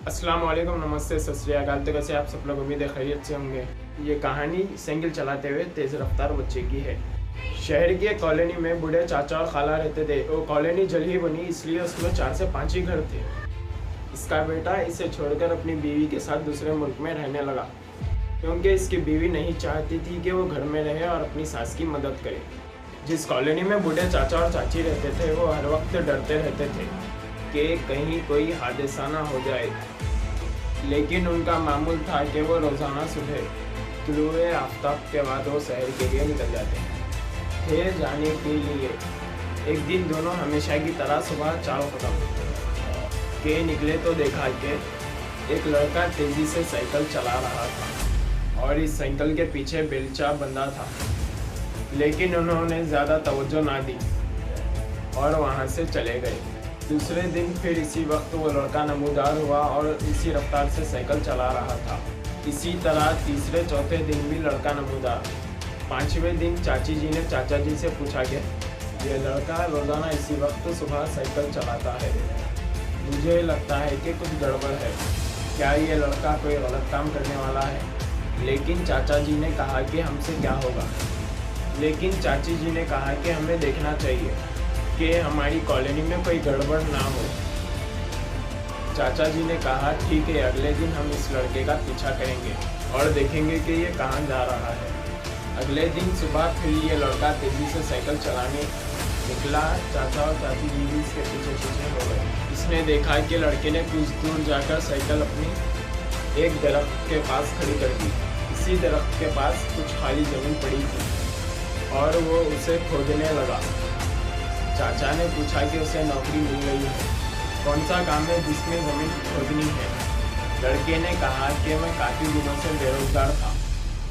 अस्सलाम वालेकुम, नमस्ते, सत श्री अकाल। तो कैसे आप सब लोग, उम्मीद है खैरियत से होंगे। ये कहानी साइकिल चलाते हुए तेज़ रफ्तार बच्चे की है। शहर की एक कॉलोनी में बूढ़े चाचा और खाला रहते थे। वो कॉलोनी जल्द ही बनी, इसलिए उसमें 4 से 5 ही घर थे। इसका बेटा इसे छोड़कर अपनी बीवी के साथ दूसरे मुल्क में रहने लगा, क्योंकि इसकी बीवी नहीं चाहती थी कि वो घर में रहे और अपनी सास की मदद करे। जिस कॉलोनी में बूढ़े चाचा और चाची रहते थे, वो हर वक्त डरते रहते थे कि कहीं कोई हादसा ना हो जाए। लेकिन उनका मामूल था कि वो रोज़ाना सुबह तुलुए आफ्ताब के बाद वो शहर के लिए निकल जाते थे जाने के लिए। एक दिन दोनों हमेशा की तरह सुबह 4 कदम के निकले तो देखा कि एक लड़का तेज़ी से साइकिल चला रहा था और इस साइकिल के पीछे बेलचा बंधा था। लेकिन उन्होंने ज़्यादा तवज्जो ना दी और वहाँ से चले गए। दूसरे दिन फिर इसी वक्त वो लड़का नमूदार हुआ और इसी रफ्तार से साइकिल चला रहा था। इसी तरह तीसरे चौथे दिन भी लड़का नमूदार। 5वें दिन चाची जी ने चाचा जी से पूछा कि ये लड़का रोज़ाना इसी वक्त सुबह साइकिल चलाता है, मुझे लगता है कि कुछ गड़बड़ है। क्या ये लड़का कोई गलत काम करने वाला है? लेकिन चाचा जी ने कहा कि हमसे क्या होगा। लेकिन चाची जी ने कहा कि हमें देखना चाहिए कि हमारी कॉलोनी में कोई गड़बड़ ना हो। चाचा जी ने कहा ठीक है, अगले दिन हम इस लड़के का पीछा करेंगे और देखेंगे कि ये कहाँ जा रहा है। अगले दिन सुबह फिर ये लड़का तेज़ी से साइकिल चलाने निकला। चाचा और चाची जी भी इसके पीछे पीछे हो गए। इसने देखा कि लड़के ने कुछ दूर जाकर साइकिल अपनी एक दरख्त के पास खड़ी कर दी। इसी दरख्त के पास कुछ खाली ज़मीन पड़ी थी और वो उसे खोदने लगा। चाचा ने पूछा कि उसे नौकरी मिल गई है, कौन सा काम है जिसमें ज़मीन खोदनी है? लड़के ने कहा कि मैं काफ़ी दिनों से बेरोज़गार था,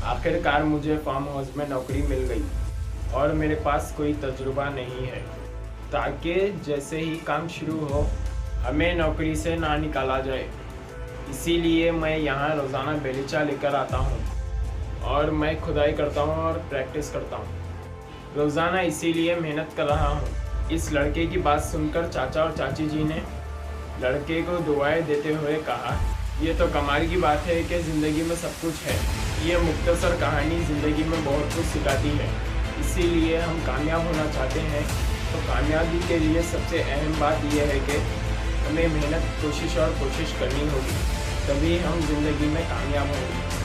आखिरकार मुझे फार्म हाउस में नौकरी मिल गई और मेरे पास कोई तजुर्बा नहीं है, ताकि जैसे ही काम शुरू हो हमें नौकरी से ना निकाला जाए। इसीलिए मैं यहाँ रोज़ाना बेलचा लेकर आता हूँ और मैं खुदाई करता हूँ और प्रैक्टिस करता हूँ। रोज़ाना इसीलिए मेहनत कर रहा हूँ। इस लड़के की बात सुनकर चाचा और चाची जी ने लड़के को दुआएं देते हुए कहा, ये तो कमाल की बात है कि ज़िंदगी में सब कुछ है। ये मुख्तसर कहानी ज़िंदगी में बहुत कुछ सिखाती है। इसीलिए हम कामयाब होना चाहते हैं तो कामयाबी के लिए सबसे अहम बात यह है कि हमें मेहनत, कोशिश करनी होगी, तभी हम ज़िंदगी में कामयाब होंगे।